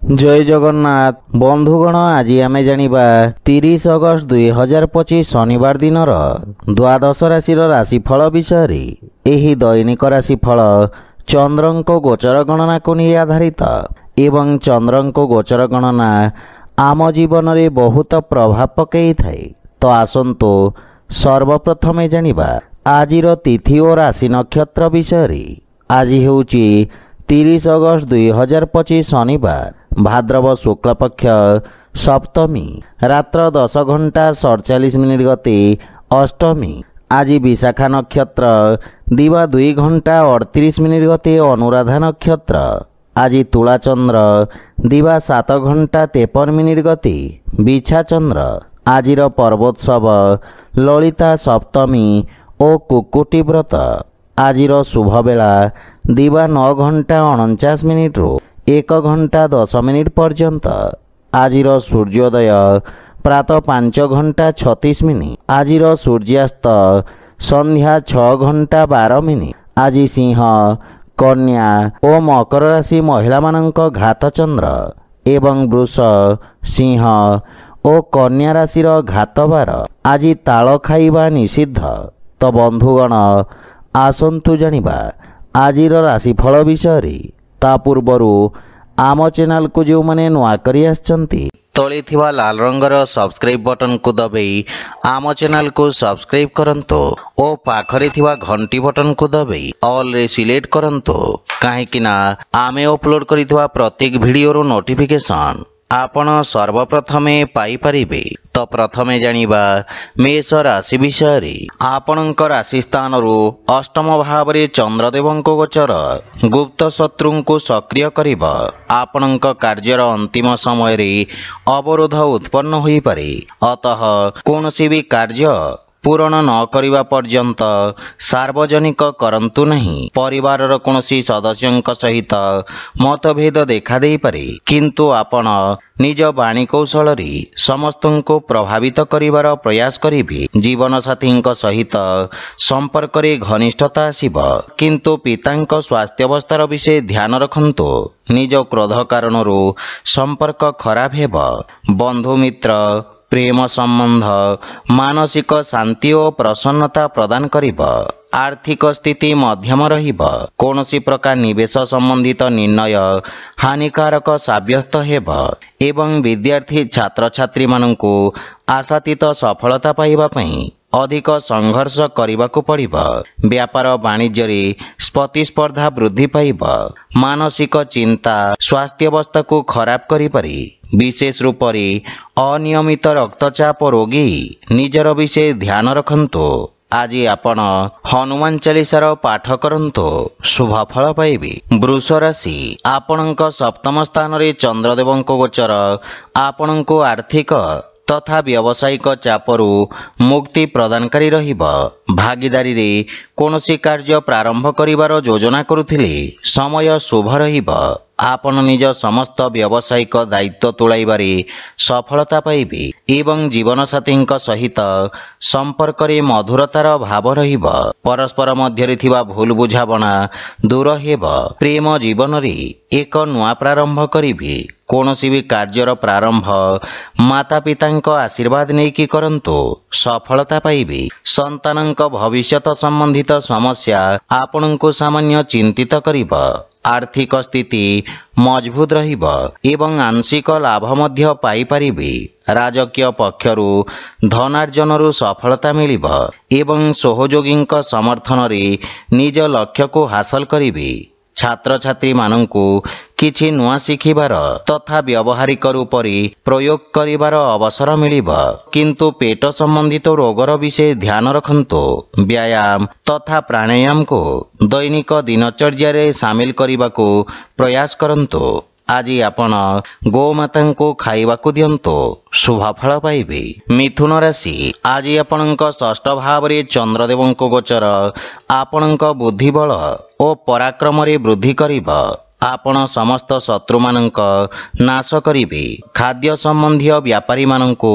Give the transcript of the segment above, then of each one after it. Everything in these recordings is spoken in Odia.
जय जगन्नाथ बंधुगण आज आमे जानिबा 30 अगस्त 2025 शनिवार दिन द्वादश राशि राशिफल विषय एही दैनिक राशिफल चंद्रंको गोचर गणना को नहीं आधारित एवं चंद्रंको गोचर गणना आम जीवन रे बहुत प्रभाव पकई थाए। तो आसंतु सर्वप्रथमे जानिबा आजिर तिथि और राशि नक्षत्र विषय। आज हेउची 30 अगस्त 2025 शनिवार भाद्रव शुक्ल पक्ष सप्तमी रात्र 10 घंटा 47 मिनिट गति अष्टमी। आज विशाखा नक्षत्र दिवा 2 घंटा 38 मिनिट गति अनुराधा नक्षत्र। आज तुला चंद्र दिवा 7 घंटा 53 मिनिट गति बिछा चंद्र। आजिर पर्वोत्सव ललिता सप्तमी और कुकुटी व्रत। आजिर शुभ बेला दिवा 9 घंटा 49 मिनिट रु 1 घंटा 10 मिनिट पर्यंत। आजिर सूर्योदय प्रातः 5 घंटा 36 मिनिट। आजिर सूर्यास्त संध्या 6 घंटा 12 मिनिट। आज सिंह कन्या और मकर राशि महिला मानक घात चंद्र एवं वृष सिंह और कन्या राशि घात बार। आज ताल खाइबा निषिद्ध। तो बंधुगण आसंतु जानिबा आजिर राशिफल विषय। ता पूर्वरु आम चैनल को जो माने नुआ करी आछंती तळे थिबा लाल रंगर सब्सक्राइब बटन को दबाई आम चैनल को सब्सक्राइब करंतो और पाखरे थिबा घंटी बटन को दबाई ऑल रे सिलेक्ट करंतो काहेकि ना आमे अपलोड करिथबा प्रत्येक वीडियो नोटिफिकेशन आपण सर्वप्रथमे पाई परिबे। तो प्रथमे जानिबा मेष राशि विषय। आपणक राशि स्थान अष्टम भाव में चंद्रदेवंको गोचर गुप्त शत्रु को सक्रिय करिबा। आपणक कार्यर अंतिम समय रे अवरोध उत्पन्न होई पारे। अतः कोनोसी भी कार्य पूरण न करिबा पर्यंत सार्वजनिक करंतु नहीं। परिवार कोनोसी सदस्यंक सहित मतभेद देखा दे पारे किंतु आपण निज वाणी कौशल समस्त को प्रभावित करिवार प्रयास करिबे। जीवन साथी सहित संपर्क रे घनिष्ठता आसीब किंतु पितांक स्वास्थ्यावस्थार विषय ध्यान रखंतु। निज क्रोध कारण संपर्क खराब हेब। बंधु मित्र प्रेम संबंध मानसिक शांति और प्रसन्नता प्रदान करिब। आर्थिक स्थिति मध्यम रहिब। कोनोसी प्रकार निवेश संबंधित निर्णय हानिकारक साब्यस्त हेब एवं विद्यार्थी छात्र छात्री माननकु आशातीत सफलता पाइबा पई अधिक संघर्ष करबाकू पड़िब। व्यापार वाणिज्य रे प्रतिस्पर्धा वृद्धि पाइब। मानसिक चिंता स्वास्थ्यावस्था को खराब करि पारे। विशेष रूप से अनियमित रक्तचाप रोगी निजर विषय ध्यान रखंतु। आज आपण हनुमान चालीसार पाठ करंतु शुभ फल पाइबे। वृष राशि आपणक सप्तम स्थान रे चंद्रदेवंको गोचर आपणको आर्थिक तथा व्यावसायिक चापरू मुक्ति प्रदानकारी रहिब। भागीदारी रे कोनोसी कार्य प्रारंभ करिवार योजना करुथिले समय शुभ रहिब। आपण निज समस्त व्यावसायिक दायित्व तुलाइबारे सफलता पाइबे एवं जीवन साथी सहित संपर्क रे मधुरतार भाव रहिब। परस्पर मध्य थिबा भूल बुझाबना दूर हेब। प्रेम जीवन रे एक नुआ प्रारंभ करिबे। कोनोसी भी कार्यर प्रारंभ माता पितांक आशीर्वाद नेकी करंतु सफलता पाइबे। संतानंक भविष्यत संबंधित समस्या आपणको सामान्य चिंतित करिब। आर्थिक स्थिति मजबूत रहिब एवं आंशिक लाभ मध्य पाई परिबे। राजकीय पक्षरु धनार्जनरु सफलता मिलिब एवं सहयोगींक समर्थन रे निज लक्ष्य को हासिल करिबे। छात्र छात्री माननकु किछि नुआ शिखिबार तथा व्यवहारिक रूप रे प्रयोग करिबार अवसर मिलिब किंतु पेट संबंधित रोगर विषय ध्यान रखंतु। व्यायाम तथा प्राणायाम को दैनिक दिनचर्या रे शामिल करिबाकू प्रयास करंतु। आज आपण गोमाता को खाइबाकू दियंतु शुभ फल पाइबे। मिथुन राशि आज आपणक षष्ठ भाव रे चंद्रदेवंको गोचर आपणक बुद्धिबल और पराक्रम रे वृद्धि करिब। आपण समस्त शत्रु मानक नाश करिबे। खाद्य संबंधी व्यापारी मानकु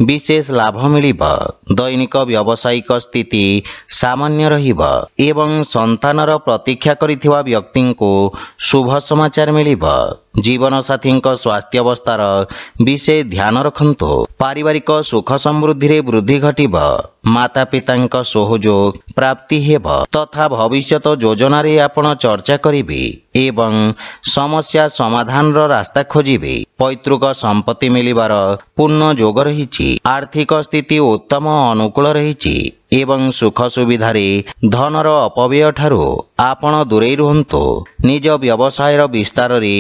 विशेष लाभ मिलिब। दैनिक व्यावसायिक स्थिति सामान्य रहिब एवं संतानर प्रतीक्षा करिथिबा व्यक्ति को शुभ समाचार मिलिब। ଜୀବନସାଥୀଙ୍କ ସ୍ୱାସ୍ଥ୍ୟ ଅବସ୍ଥାର ବିଶେଷ ଧ୍ୟାନ ରଖନ୍ତୁ। ପାରିବାରିକ ସୁଖ ସମୃଦ୍ଧିରେ ବୃଦ୍ଧି ଘଟିବ। ମାତା ପିତାଙ୍କ ସହଯୋଗ ପ୍ରାପ୍ତି ହେବ ତଥା ଭବିଷ୍ୟତ ଯୋଜନାରେ ଆପଣ ଚର୍ଚ୍ଚା କରିବେ ଏବଂ ସମସ୍ୟା ସମାଧାନର ରାସ୍ତା ଖୋଜିବେ। ପୈତୃକ ସମ୍ପତ୍ତି ମିଳିବାର ପୂର୍ଣ୍ଣ ଯୋଗ ରହିଛି। ଆର୍ଥିକ ସ୍ଥିତି ଉତ୍ତମ ଅନୁକୂଳ ରହିଛି ଏବଂ ସୁଖ ସୁବିଧାରେ ଧନର ଅପବ୍ୟୟ ଠାରୁ ଆପଣ ଦୂରେଇ ରୁହନ୍ତୁ। ନିଜ ବ୍ୟବସାୟର ବିସ୍ତାରରେ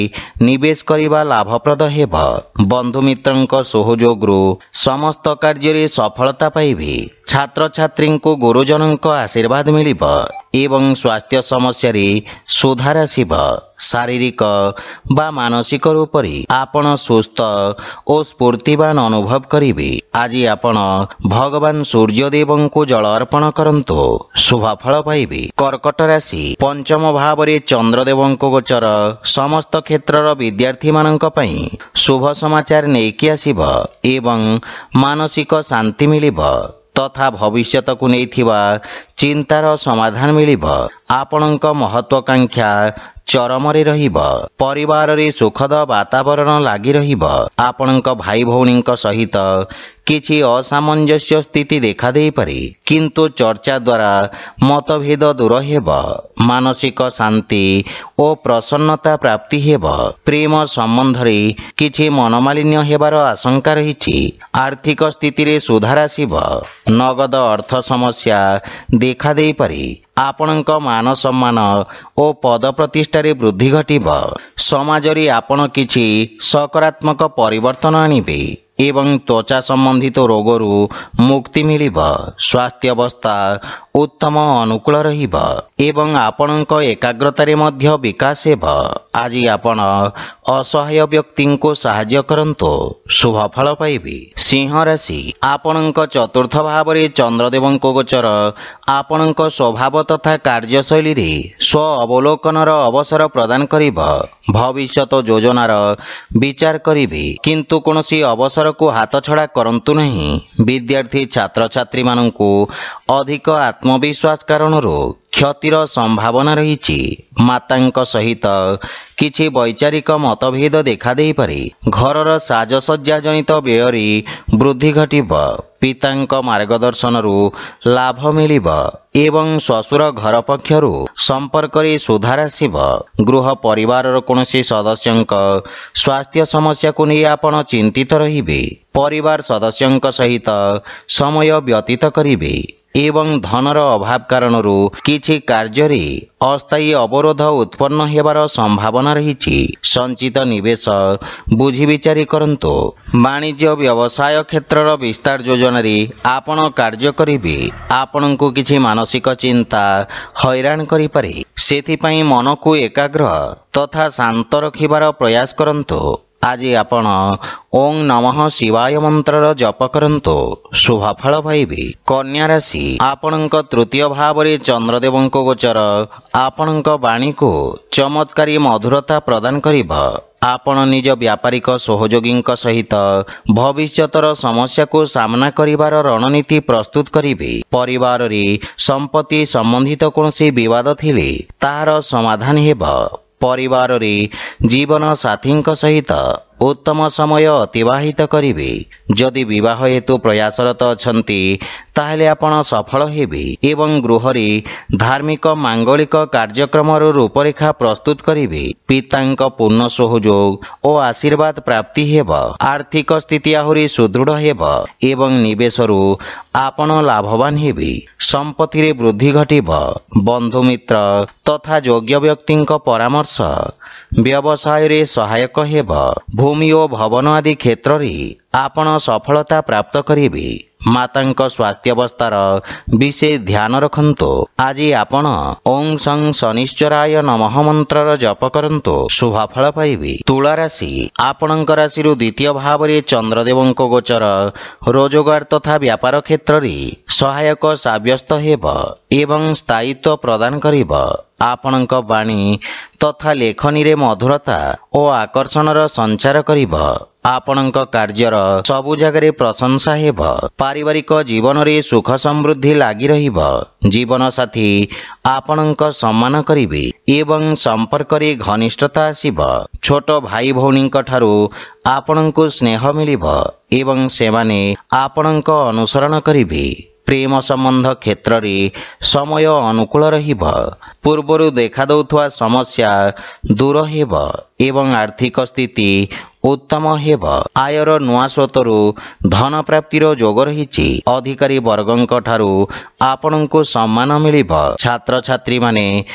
ନିବେଶ କରିବା ଲାଭପ୍ରଦ ହେବ। ବନ୍ଧୁମିତ୍ରଙ୍କ ସହଯୋଗରୁ ସମସ୍ତ କାର୍ଯ୍ୟରେ ସଫଳତା ପାଇବେ। ଛାତ୍ରଛାତ୍ରୀଙ୍କୁ ଗୁରୁଜନଙ୍କ ଆଶୀର୍ବାଦ ମିଳିବ ଏବଂ ସ୍ୱାସ୍ଥ୍ୟ ସମସ୍ୟାରେ ସୁଧାର ଆସିବ। ଶାରୀରିକ ବା ମାନସିକ ରୂପରେ ଆପଣ ସୁସ୍ଥ ଓ ସ୍ଫୂର୍ତ୍ତିବାନ ଅନୁଭବ କରିବେ। ଆଜି ଆପଣ ଭଗବାନ ସୂର୍ଯ୍ୟଦେବଙ୍କୁ ଜଳ ଅର୍ପଣ କରନ୍ତୁ, ଶୁଭଫଳ ପାଇବେ। କର୍କଟ ରାଶି, ପଞ୍ଚମ ଭାବରେ ଚନ୍ଦ୍ରଦେବଙ୍କ ଗୋଚର ସମସ୍ତ କ୍ଷେତ୍ରର ବିଦ୍ୟାର୍ଥୀମାନଙ୍କ ପାଇଁ ଶୁଭ ସମାଚାର ନେଇକି ଆସିବ ଏବଂ ମାନସିକ ଶାନ୍ତି ମିଳିବ ତଥା ଭବିଷ୍ୟତକୁ ନେଇଥିବା ଚିନ୍ତାର ସମାଧାନ ମିଳିବ। ଆପଣଙ୍କ ମହତ୍ୱାକାଂକ୍ଷା ଚରମରେ ରହିବ। ପରିବାରରେ ସୁଖଦ ବାତାବରଣ ଲାଗି ରହିବ। ଆପଣଙ୍କ ଭାଇ ଭଉଣୀଙ୍କ ସହିତ କିଛି ଅସାମଞ୍ଜସ୍ୟ ସ୍ଥିତି ଦେଖାଦେଇପାରେ, କିନ୍ତୁ ଚର୍ଚ୍ଚା ଦ୍ୱାରା ମତଭେଦ ଦୂର ହେବ। ମାନସିକ ଶାନ୍ତି ଓ ପ୍ରସନ୍ନତା ପ୍ରାପ୍ତି ହେବ। ପ୍ରେମ ସମ୍ବନ୍ଧରେ କିଛି ମନୋମାଳିନ୍ୟ ହେବାର ଆଶଙ୍କା ରହିଛି। ଆର୍ଥିକ ସ୍ଥିତିରେ ସୁଧାର ଆସିବ। ନଗଦ ଅର୍ଥ ସମସ୍ୟା ଦେଖାଦେଇପାରେ। ଆପଣଙ୍କ ମାନ ସମ୍ମାନ ଓ ପଦ ପ୍ରତିଷ୍ଠାରେ ବୃଦ୍ଧି ଘଟିବ। ସମାଜରେ ଆପଣ କିଛି ସକାରାତ୍ମକ ପରିବର୍ତ୍ତନ ଆଣିବେ ଏବଂ ତ୍ୱଚା ସମ୍ବନ୍ଧିତ ରୋଗରୁ ମୁକ୍ତି ମିଳିବ। ସ୍ୱାସ୍ଥ୍ୟ ଅବସ୍ଥା ଉତ୍ତମ ଅନୁକୂଳ ରହିବ ଏବଂ ଆପଣଙ୍କ ଏକାଗ୍ରତାରେ ମଧ୍ୟ ବିକାଶ ହେବ। ଆଜି ଆପଣ ଅସହାୟ ବ୍ୟକ୍ତିଙ୍କୁ ସାହାଯ୍ୟ କରନ୍ତୁ, ଶୁଭଫଳ ପାଇବେ। ସିଂହ ରାଶି, ଆପଣଙ୍କ ଚତୁର୍ଥ ଭାବରେ ଚନ୍ଦ୍ରଦେବଙ୍କ ଗୋଚର ଆପଣଙ୍କ ସ୍ୱଭାବ ତଥା କାର୍ଯ୍ୟଶୈଳୀରେ ସ୍ୱ ଅବଲୋକନର ଅବସର ପ୍ରଦାନ କରିବ। ଭବିଷ୍ୟତ ଯୋଜନାର ବିଚାର କରିବେ, କିନ୍ତୁ କୌଣସି ଅବସରକୁ ହାତଛଡ଼ା କରନ୍ତୁ ନାହିଁ। ବିଦ୍ୟାର୍ଥୀ ଛାତ୍ରଛାତ୍ରୀମାନଙ୍କୁ ଅଧିକ ଆତ୍ମବିଶ୍ୱାସ କାରଣରୁ କ୍ଷତିର ସମ୍ଭାବନା ରହିଛି। ମାତାଙ୍କ ସହିତ କିଛି ବୈଚାରିକ ମତଭେଦ ଦେଖାଦେଇପାରେ। ଘରର ସାଜସଜ୍ଜା ଜନିତ ବ୍ୟୟରେ ବୃଦ୍ଧି ଘଟିବ। ପିତାଙ୍କ ମାର୍ଗଦର୍ଶନରୁ ଲାଭ ମିଳିବ ଏବଂ ଶ୍ୱଶୁର ଘର ପକ୍ଷରୁ ସମ୍ପର୍କରେ ସୁଧାର ଆସିବ। ଗୃହ ପରିବାରର କୌଣସି ସଦସ୍ୟଙ୍କ ସ୍ୱାସ୍ଥ୍ୟ ସମସ୍ୟାକୁ ନେଇ ଆପଣ ଚିନ୍ତିତ ରହିବେ। ପରିବାର ସଦସ୍ୟଙ୍କ ସହିତ ସମୟ ବ୍ୟତୀତ କରିବେ ଏବଂ ଧନର ଅଭାବ କାରଣରୁ କିଛି କାର୍ଯ୍ୟରେ ଅସ୍ଥାୟୀ ଅବରୋଧ ଉତ୍ପନ୍ନ ହେବାର ସମ୍ଭାବନା ରହିଛି। ସଞ୍ଚିତ ନିବେଶ ବୁଝି ବିଚାରି କରନ୍ତୁ। ବାଣିଜ୍ୟ ବ୍ୟବସାୟ କ୍ଷେତ୍ରର ବିସ୍ତାର ଯୋଜନାରେ ଆପଣ କାର୍ଯ୍ୟ କରିବେ। ଆପଣଙ୍କୁ କିଛି ମାନସିକ ଚିନ୍ତା ହଇରାଣ କରିପାରେ। ସେଥିପାଇଁ ମନକୁ ଏକାଗ୍ର ତଥା ଶାନ୍ତ ରଖିବାର ପ୍ରୟାସ କରନ୍ତୁ। ଆଜି ଆପଣ ଓଁ ନମଃ ଶିବାୟ ମନ୍ତ୍ରର ଜପ କରନ୍ତୁ, ଶୁଭଫଳ ପାଇବେ। କନ୍ୟା ରାଶି, ଆପଣଙ୍କ ତୃତୀୟ ଭାବରେ ଚନ୍ଦ୍ରଦେବଙ୍କ ଗୋଚର ଆପଣଙ୍କ ବାଣୀକୁ ଚମତ୍କାରୀ ମଧୁରତା ପ୍ରଦାନ କରିବ। ଆପଣ ନିଜ ବ୍ୟାପାରିକ ସହଯୋଗୀଙ୍କ ସହିତ ଭବିଷ୍ୟତର ସମସ୍ୟାକୁ ସାମ୍ନା କରିବାର ରଣନୀତି ପ୍ରସ୍ତୁତ କରିବେ। ପରିବାରରେ ସମ୍ପତ୍ତି ସମ୍ବନ୍ଧିତ କୌଣସି ବିବାଦ ଥିଲେ ତାହାର ସମାଧାନ ହେବ। ପରିବାରରେ ଜୀବନ ସାଥୀଙ୍କ ସହିତ ଉତ୍ତମ ସମୟ ଅତିବାହିତ କରିବେ। ଯଦି ବିବାହ ହେତୁ ପ୍ରୟାସରତ ଅଛନ୍ତି ତାହେଲେ ଆପଣ ସଫଳ ହେବେ ଏବଂ ଗୃହରେ ଧାର୍ମିକ ମାଙ୍ଗଳିକ କାର୍ଯ୍ୟକ୍ରମର ରୂପରେଖା ପ୍ରସ୍ତୁତ କରିବେ। ପିତାଙ୍କ ପୂର୍ଣ୍ଣ ସହଯୋଗ ଓ ଆଶୀର୍ବାଦ ପ୍ରାପ୍ତି ହେବ। ଆର୍ଥିକ ସ୍ଥିତି ଆହୁରି ସୁଦୃଢ଼ ହେବ ଏବଂ ନିବେଶରୁ ଆପଣ ଲାଭବାନ ହେବେ। ସମ୍ପତ୍ତିରେ ବୃଦ୍ଧି ଘଟିବ। ବନ୍ଧୁମିତ୍ର ତଥା ଯୋଗ୍ୟ ବ୍ୟକ୍ତିଙ୍କ ପରାମର୍ଶ ବ୍ୟବସାୟରେ ସହାୟକ ହେବ। ଭୂମି ଓ ଭବନ ଆଦି କ୍ଷେତ୍ରରେ ଆପଣ ସଫଳତା ପ୍ରାପ୍ତ କରିବେ। ମାତାଙ୍କ ସ୍ୱାସ୍ଥ୍ୟାବସ୍ଥାର ବିଶେଷ ଧ୍ୟାନ ରଖନ୍ତୁ। ଆଜି ଆପଣ ଓଁ ସଂ ଶନିଶ୍ଚରାୟ ନମଃ ମନ୍ତ୍ରର ଜପ କରନ୍ତୁ, ଶୁଭଫଳ ପାଇବେ। ତୁଳା ରାଶି, ଆପଣଙ୍କ ରାଶିରୁ ଦ୍ୱିତୀୟ ଭାବରେ ଚନ୍ଦ୍ରଦେବଙ୍କ ଗୋଚର ରୋଜଗାର ତଥା ବ୍ୟାପାର କ୍ଷେତ୍ରରେ ସହାୟକ ସାବ୍ୟସ୍ତ ହେବ ଏବଂ ସ୍ଥାୟିତ୍ୱ ପ୍ରଦାନ କରିବ। ଆପଣଙ୍କ ବାଣୀ ତଥା ଲେଖନୀରେ ମଧୁରତା ଓ ଆକର୍ଷଣର ସଞ୍ଚାର କରିବ। ଆପଣଙ୍କ କାର୍ଯ୍ୟର ସବୁ ଜାଗାରେ ପ୍ରଶଂସା ହେବ। ପାରିବାରିକ ଜୀବନରେ ସୁଖ ସମୃଦ୍ଧି ଲାଗି ରହିବ। ଜୀବନସାଥୀ ଆପଣଙ୍କ ସମ୍ମାନ କରିବେ ଏବଂ ସମ୍ପର୍କରେ ଘନିଷ୍ଠତା ଆସିବ। ଛୋଟ ଭାଇ ଭଉଣୀଙ୍କ ଠାରୁ ଆପଣଙ୍କୁ ସ୍ନେହ ମିଳିବ ଏବଂ ସେମାନେ ଆପଣଙ୍କ ଅନୁସରଣ କରିବେ। ପ୍ରେମ ସମ୍ବନ୍ଧ କ୍ଷେତ୍ରରେ ସମୟ ଅନୁକୂଳ ରହିବ। ପୂର୍ବରୁ ଦେଖାଦେଉଥିବା ସମସ୍ୟା ଦୂର ହେବ ଏବଂ ଆର୍ଥିକ ସ୍ଥିତି ଉତ୍ତମ ହେବ। ଆୟର ନୂଆ ସ୍ରୋତରୁ ଧନ ପ୍ରାପ୍ତିର ଯୋଗ ରହିଛି। ଅଧିକାରୀ ବର୍ଗଙ୍କ ଠାରୁ ଆପଣଙ୍କୁ ସମ୍ମାନ ମିଳିବ। ଛାତ୍ରଛାତ୍ରୀମାନେ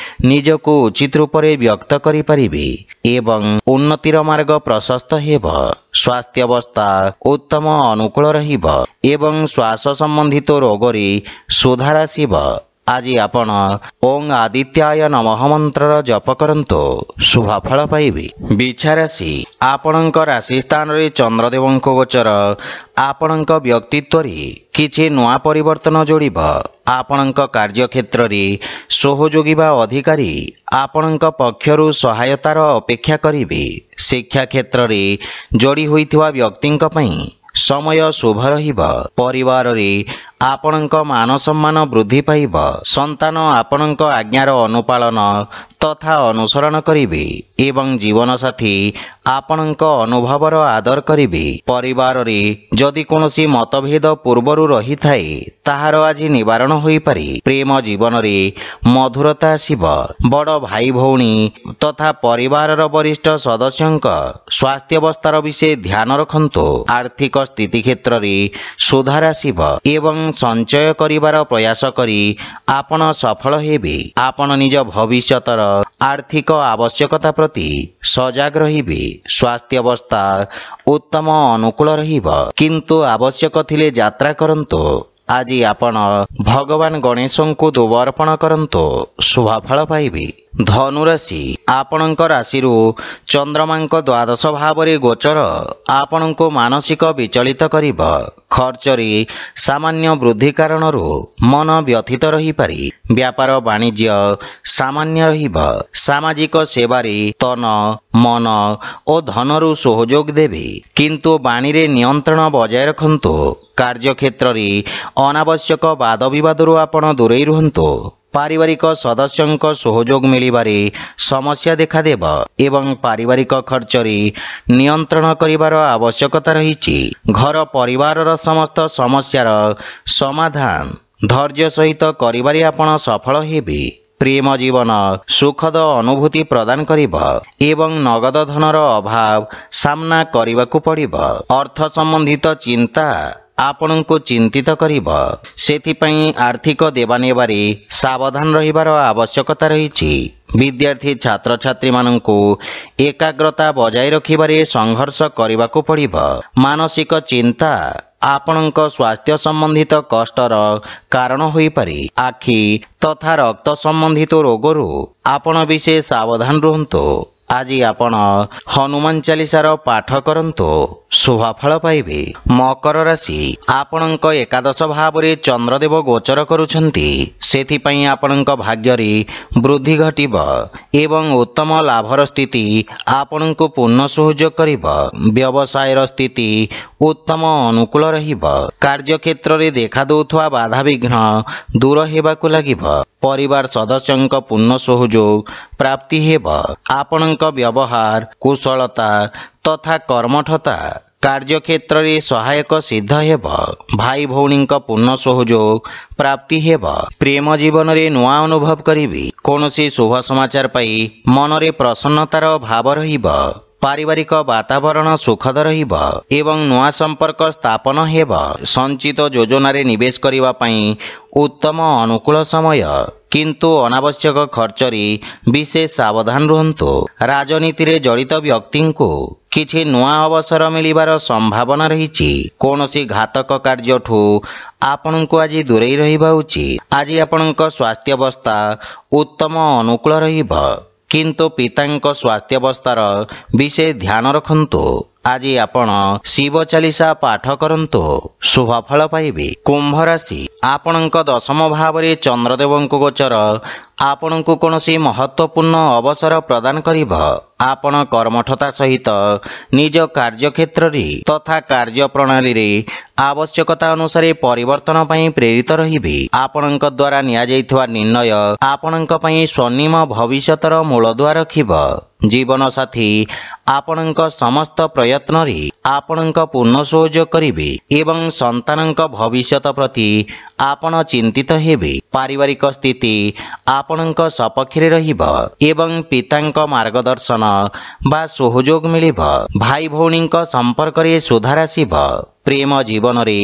ନିଜକୁ ଉଚିତ ରୂପରେ ବ୍ୟକ୍ତ କରିପାରିବେ ଏବଂ ଉନ୍ନତିର ମାର୍ଗ ପ୍ରଶସ୍ତ ହେବ। ସ୍ୱାସ୍ଥ୍ୟାବସ୍ଥା ଉତ୍ତମ ଅନୁକୂଳ ରହିବ ଏବଂ ଶ୍ୱାସ ସମ୍ବନ୍ଧିତ ରୋଗରେ ସୁଧାର ଆସିବ। ଆଜି ଆପଣ ଓଂ ଆଦିତ୍ୟାୟ ନମଃ ମନ୍ତ୍ରର ଜପ କରନ୍ତୁ, ଶୁଭଫଳ ପାଇବେ। ବିଛା ରାଶି, ଆପଣଙ୍କ ରାଶି ସ୍ଥାନରେ ଚନ୍ଦ୍ରଦେବଙ୍କ ଗୋଚର ଆପଣଙ୍କ ବ୍ୟକ୍ତିତ୍ୱରେ କିଛି ନୂଆ ପରିବର୍ତ୍ତନ ଯୋଡ଼ିବ। ଆପଣଙ୍କ କାର୍ଯ୍ୟକ୍ଷେତ୍ରରେ ସହଯୋଗୀ ବା ଅଧିକାରୀ ଆପଣଙ୍କ ପକ୍ଷରୁ ସହାୟତାର ଅପେକ୍ଷା କରିବେ। ଶିକ୍ଷା କ୍ଷେତ୍ରରେ ଯୋଡ଼ି ହୋଇଥିବା ବ୍ୟକ୍ତିଙ୍କ ପାଇଁ ସମୟ ଶୁଭ ରହିବ। ପରିବାରରେ ଆପଣଙ୍କ ମାନ ସମ୍ମାନ ବୃଦ୍ଧି ପାଇବ। ସନ୍ତାନ ଆପଣଙ୍କ ଆଜ୍ଞାର ଅନୁପାଳନ ତଥା ଅନୁସରଣ କରିବେ ଏବଂ ଜୀବନସାଥୀ ଆପଣଙ୍କ ଅନୁଭବର ଆଦର କରିବେ। ପରିବାରରେ ଯଦି କୌଣସି ମତଭେଦ ପୂର୍ବରୁ ରହିଥାଏ ତାହାର ଆଜି ନିବାରଣ ହୋଇପାରେ। ପ୍ରେମ ଜୀବନରେ ମଧୁରତା ଆସିବ। ବଡ଼ ଭାଇ ଭଉଣୀ ତଥା ପରିବାରର ବରିଷ୍ଠ ସଦସ୍ୟଙ୍କ ସ୍ୱାସ୍ଥ୍ୟାବସ୍ଥାର ବିଷୟ ଧ୍ୟାନ ରଖନ୍ତୁ। ଆର୍ଥିକ ସ୍ଥିତି କ୍ଷେତ୍ରରେ ସୁଧାର ଆସିବ ଏବଂ ସଞ୍ଚୟ କରିବାର ପ୍ରୟାସ କରି ଆପଣ ସଫଳ ହେବେ। ଆପଣ ନିଜ ଭବିଷ୍ୟତର ଆର୍ଥିକ ଆବଶ୍ୟକତା ପ୍ରତି ସଜାଗ ରହିବେ। ସ୍ୱାସ୍ଥ୍ୟାବସ୍ଥା ଉତ୍ତମ ଅନୁକୂଳ ରହିବ, କିନ୍ତୁ ଆବଶ୍ୟକ ଥିଲେ ଯାତ୍ରା କରନ୍ତୁ। ଆଜି ଆପଣ ଭଗବାନ ଗଣେଶଙ୍କୁ ଦୁବ ଅର୍ପଣ କରନ୍ତୁ, ଶୁଭଫଳ ପାଇବେ। ଧନୁରାଶି, ଆପଣଙ୍କ ରାଶିରୁ ଚନ୍ଦ୍ରମାଙ୍କ ଦ୍ୱାଦଶ ଭାବରେ ଗୋଚର ଆପଣଙ୍କୁ ମାନସିକ ବିଚଳିତ କରିବ। ଖର୍ଚ୍ଚରେ ସାମାନ୍ୟ ବୃଦ୍ଧି କାରଣରୁ ମନ ବ୍ୟଥିତ ରହିପାରେ। ବ୍ୟାପାର ବାଣିଜ୍ୟ ସାମାନ୍ୟ ରହିବ। ସାମାଜିକ ସେବାରେ ତନ ମନ ଓ ଧନରୁ ସହଯୋଗ ଦେବେ, କିନ୍ତୁ ବାଣୀରେ ନିୟନ୍ତ୍ରଣ ବଜାୟ ରଖନ୍ତୁ। କାର୍ଯ୍ୟକ୍ଷେତ୍ରରେ ଅନାବଶ୍ୟକ ବାଦବିବାଦରୁ ଆପଣ ଦୂରେଇ ରୁହନ୍ତୁ। ପାରିବାରିକ ସଦସ୍ୟଙ୍କ ସହଯୋଗ ମିଳିବାରେ ସମସ୍ୟା ଦେଖାଦେବ ଏବଂ ପାରିବାରିକ ଖର୍ଚ୍ଚରେ ନିୟନ୍ତ୍ରଣ କରିବାର ଆବଶ୍ୟକତା ରହିଛି। ଘର ପରିବାରର ସମସ୍ତ ସମସ୍ୟାର ସମାଧାନ ଧୈର୍ଯ୍ୟ ସହିତ କରିବାରେ ଆପଣ ସଫଳ ହେବେ। ପ୍ରେମ ଜୀବନ ସୁଖଦ ଅନୁଭୂତି ପ୍ରଦାନ କରିବ ଏବଂ ନଗଦ ଧନର ଅଭାବ ସାମ୍ନା କରିବାକୁ ପଡ଼ିବ। ଅର୍ଥ ସମ୍ବନ୍ଧିତ ଚିନ୍ତା ଆପଣଙ୍କୁ ଚିନ୍ତିତ କରିବ। ସେଥିପାଇଁ ଆର୍ଥିକ ଦେବାନେବାରେ ସାବଧାନ ରହିବାର ଆବଶ୍ୟକତା ରହିଛି। ବିଦ୍ୟାର୍ଥୀ ଛାତ୍ରଛାତ୍ରୀମାନଙ୍କୁ ଏକାଗ୍ରତା ବଜାୟ ରଖିବାରେ ସଂଘର୍ଷ କରିବାକୁ ପଡ଼ିବ। ମାନସିକ ଚିନ୍ତା ଆପଣଙ୍କ ସ୍ୱାସ୍ଥ୍ୟ ସମ୍ବନ୍ଧିତ କଷ୍ଟର କାରଣ ହୋଇପାରେ। ଆଖି ତଥା ରକ୍ତ ସମ୍ବନ୍ଧିତ ରୋଗରୁ ଆପଣ ବିଶେଷ ସାବଧାନ ରୁହନ୍ତୁ। ଆଜି ଆପଣ ହନୁମାନ ଚାଳିଶାର ପାଠ କରନ୍ତୁ, ଶୁଭଫଳ ପାଇବେ। ମକର ରାଶି, ଆପଣଙ୍କ ଏକାଦଶ ଭାବରେ ଚନ୍ଦ୍ରଦେବ ଗୋଚର କରୁଛନ୍ତି। ସେଥିପାଇଁ ଆପଣଙ୍କ ଭାଗ୍ୟରେ ବୃଦ୍ଧି ଘଟିବ ଏବଂ ଉତ୍ତମ ଲାଭର ସ୍ଥିତି ଆପଣଙ୍କୁ ପୂର୍ଣ୍ଣ ସହଯୋଗ କରିବ। ବ୍ୟବସାୟର ସ୍ଥିତି ଉତ୍ତମ ଅନୁକୂଳ ରହିବ। କାର୍ଯ୍ୟକ୍ଷେତ୍ରରେ ଦେଖାଦେଉଥିବା ବାଧାବିଘ୍ନ ଦୂର ହେବାକୁ ଲାଗିବ। ପରିବାର ସଦସ୍ୟଙ୍କ ପୂର୍ଣ୍ଣ ସହଯୋଗ ପ୍ରାପ୍ତି ହେବ। ଆପଣଙ୍କ ବ୍ୟବହାର କୁଶଳତା ତଥା କର୍ମଠତା କାର୍ଯ୍ୟକ୍ଷେତ୍ରରେ ସହାୟକ ସିଦ୍ଧ ହେବ। ଭାଇ ଭଉଣୀଙ୍କ ପୂର୍ଣ୍ଣ ସହଯୋଗ ପ୍ରାପ୍ତି ହେବ। ପ୍ରେମ ଜୀବନରେ ନୂଆ ଅନୁଭବ କରିବେ। କୌଣସି ଶୁଭ ସମାଚାର ପାଇ ମନରେ ପ୍ରସନ୍ନତାର ଭାବ ରହିବ। ପାରିବାରିକ ବାତାବରଣ ସୁଖଦ ରହିବ ଏବଂ ନୂଆ ସମ୍ପର୍କ ସ୍ଥାପନ ହେବ। ସଞ୍ଚିତ ଯୋଜନାରେ ନିବେଶ କରିବା ପାଇଁ ଉତ୍ତମ ଅନୁକୂଳ ସମୟ, କିନ୍ତୁ ଅନାବଶ୍ୟକ ଖର୍ଚ୍ଚରେ ବିଶେଷ ସାବଧାନ ରୁହନ୍ତୁ। ରାଜନୀତିରେ ଜଡ଼ିତ ବ୍ୟକ୍ତିଙ୍କୁ କିଛି ନୂଆ ଅବସର ମିଳିବାର ସମ୍ଭାବନା ରହିଛି। କୌଣସି ଘାତକ କାର୍ଯ୍ୟଠୁ ଆପଣଙ୍କୁ ଆଜି ଦୂରେଇ ରହିବା ଉଚିତ। ଆଜି ଆପଣଙ୍କ ସ୍ୱାସ୍ଥ୍ୟାବସ୍ଥା ଉତ୍ତମ ଅନୁକୂଳ ରହିବ, କିନ୍ତୁ ପିତାଙ୍କ ସ୍ୱାସ୍ଥ୍ୟାବସ୍ଥାର ବିଶେଷ ଧ୍ୟାନ ରଖନ୍ତୁ। ଆଜି ଆପଣ ଶିବ ଚାଲିସା ପାଠ କରନ୍ତୁ, ଶୁଭଫଳ ପାଇବେ। କୁମ୍ଭ ରାଶି, ଆପଣଙ୍କ ଦଶମ ଭାବରେ ଚନ୍ଦ୍ରଦେବଙ୍କ ଗୋଚର ଆପଣଙ୍କୁ କୌଣସି ମହତ୍ୱପୂର୍ଣ୍ଣ ଅବସର ପ୍ରଦାନ କରିବ। ଆପଣ କର୍ମଠତା ସହିତ ନିଜ କାର୍ଯ୍ୟକ୍ଷେତ୍ରରେ ତଥା କାର୍ଯ୍ୟ ପ୍ରଣାଳୀରେ ଆବଶ୍ୟକତା ଅନୁସାରେ ପରିବର୍ତ୍ତନ ପାଇଁ ପ୍ରେରିତ ରହିବେ। ଆପଣଙ୍କ ଦ୍ୱାରା ନିଆଯାଇଥିବା ନିର୍ଣ୍ଣୟ ଆପଣଙ୍କ ପାଇଁ ସ୍ୱର୍ଣ୍ଣିମ ଭବିଷ୍ୟତର ମୂଳଦୁଆ ରଖିବ। ଜୀବନସାଥୀ ଆପଣଙ୍କ ସମସ୍ତ ପ୍ରୟତ୍ନରେ ଆପଣଙ୍କ ପୂର୍ଣ୍ଣ ସହଯୋଗ କରିବେ ଏବଂ ସନ୍ତାନଙ୍କ ଭବିଷ୍ୟତ ପ୍ରତି ଆପଣ ଚିନ୍ତିତ ହେବେ। ପାରିବାରିକ ସ୍ଥିତି ଆପଣଙ୍କ ସପକ୍ଷରେ ରହିବ ଏବଂ ପିତାଙ୍କ ମାର୍ଗଦର୍ଶନ ବା ସହଯୋଗ ମିଳିବ। ଭାଇ ଭଉଣୀଙ୍କ ସମ୍ପର୍କରେ ସୁଧାର ଆସିବ। ପ୍ରେମ ଜୀବନରେ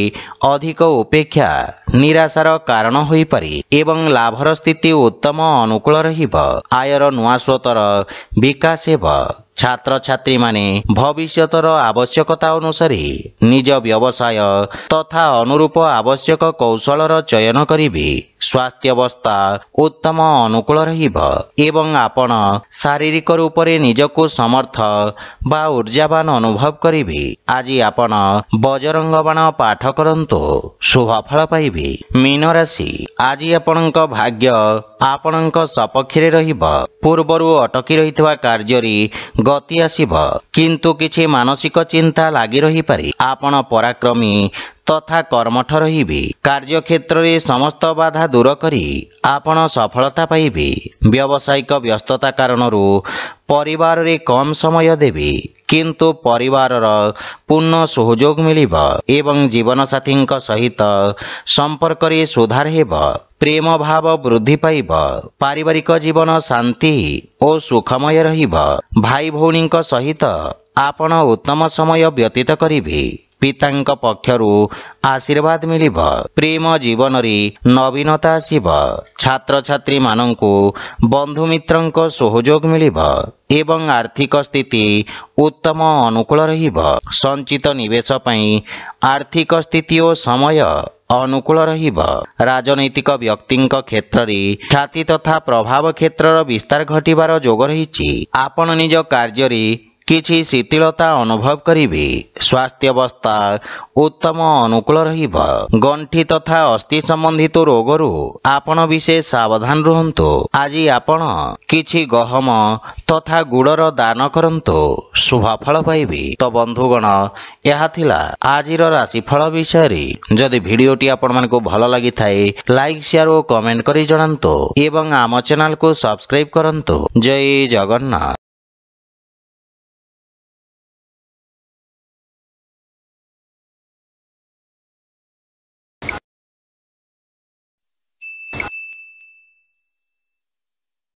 ଅଧିକ ଉପେକ୍ଷା ନିରାଶାର କାରଣ ହୋଇପାରେ ଏବଂ ଲାଭର ସ୍ଥିତି ଉତ୍ତମ ଅନୁକୂଳ ରହିବ। ଆୟର ନୂଆ ସ୍ରୋତର ବିକାଶ ହେବ। ଛାତ୍ରଛାତ୍ରୀମାନେ ଭବିଷ୍ୟତର ଆବଶ୍ୟକତା ଅନୁସାରେ ନିଜ ବ୍ୟବସାୟ ତଥା ଅନୁରୂପ ଆବଶ୍ୟକ କୌଶଳର ଚୟନ କରିବେ। ସ୍ୱାସ୍ଥ୍ୟାବସ୍ଥା ଉତ୍ତମ ଅନୁକୂଳ ରହିବ ଏବଂ ଆପଣ ଶାରୀରିକ ରୂପରେ ନିଜକୁ ସମର୍ଥ ବା ଉର୍ଜାବାନ ଅନୁଭବ କରିବେ। ଆଜି ଆପଣ ବଜରଙ୍ଗ ବାଣ ପାଠ କରନ୍ତୁ, ଶୁଭଫଳ ପାଇବେ। ମୀନ ରାଶି, ଆଜି ଆପଣଙ୍କ ଭାଗ୍ୟ ଆପଣଙ୍କ ସପକ୍ଷରେ ରହିବ। ପୂର୍ବରୁ ଅଟକି ରହିଥିବା କାର୍ଯ୍ୟରେ ଗତି ଆସିବ, କିନ୍ତୁ କିଛି ମାନସିକ ଚିନ୍ତା ଲାଗି ରହିପାରେ। ଆପଣ ପରାକ୍ରମୀ ତଥା କର୍ମଠ ରହିବେ। କାର୍ଯ୍ୟକ୍ଷେତ୍ରରେ ସମସ୍ତ ବାଧା ଦୂର କରି ଆପଣ ସଫଳତା ପାଇବେ। ବ୍ୟବସାୟିକ ବ୍ୟସ୍ତତା କାରଣରୁ ପରିବାରରେ କମ୍ ସମୟ ଦେବେ, କିନ୍ତୁ ପରିବାରର ପୂର୍ଣ୍ଣ ସହଯୋଗ ମିଳିବ ଏବଂ ଜୀବନସାଥୀଙ୍କ ସହିତ ସମ୍ପର୍କରେ ସୁଧାର ହେବ। ପ୍ରେମ ଭାବ ବୃଦ୍ଧି ପାଇବ। ପାରିବାରିକ ଜୀବନ ଶାନ୍ତି ଓ ସୁଖମୟ ରହିବ। ଭାଇ ଭଉଣୀଙ୍କ ସହିତ ଆପଣ ଉତ୍ତମ ସମୟ ବ୍ୟତୀତ କରିବେ। ପିତାଙ୍କ ପକ୍ଷରୁ ଆଶୀର୍ବାଦ ମିଳିବ। ପ୍ରେମ ଜୀବନରେ ନବୀନତା ଆସିବ। ଛାତ୍ରଛାତ୍ରୀମାନଙ୍କୁ ବନ୍ଧୁମିତ୍ରଙ୍କ ସହଯୋଗ ମିଳିବ ଏବଂ ଆର୍ଥିକ ସ୍ଥିତି ଉତ୍ତମ ଅନୁକୂଳ ରହିବ। ସଞ୍ଚିତ ନିବେଶ ପାଇଁ ଆର୍ଥିକ ସ୍ଥିତି ଓ ସମୟ ଅନୁକୂଳ ରହିବ। ରାଜନୈତିକ ବ୍ୟକ୍ତିଙ୍କ କ୍ଷେତ୍ରରେ ଖ୍ୟାତି ତଥା ପ୍ରଭାବ କ୍ଷେତ୍ରର ବିସ୍ତାର ଘଟିବାର ଯୋଗ ରହିଛି। ଆପଣ ନିଜ କାର୍ଯ୍ୟରେ କିଛି ଶିଥିଳତା ଅନୁଭବ କରିବେ। ସ୍ୱାସ୍ଥ୍ୟାବସ୍ଥା ଉତ୍ତମ ଅନୁକୂଳ ରହିବ। ଗଣ୍ଠି ତଥା ଅସ୍ଥି ସମ୍ବନ୍ଧିତ ରୋଗରୁ ଆପଣ ବିଶେଷ ସାବଧାନ ରୁହନ୍ତୁ। ଆଜି ଆପଣ କିଛି ଗହମ ତଥା ଗୁଡ଼ର ଦାନ କରନ୍ତୁ, ଶୁଭଫଳ ପାଇବେ। ତ ବନ୍ଧୁଗଣ, ଏହା ଥିଲା ଆଜିର ରାଶିଫଳ ବିଷୟରେ। ଯଦି ଭିଡ଼ିଓଟି ଆପଣମାନଙ୍କୁ ଭଲ ଲାଗିଥାଏ, ଲାଇକ୍ ସେୟାର ଓ କମେଣ୍ଟ କରି ଜଣାନ୍ତୁ ଏବଂ ଆମ ଚ୍ୟାନେଲକୁ ସବସ୍କ୍ରାଇବ କରନ୍ତୁ। ଜୟ ଜଗନ୍ନାଥ।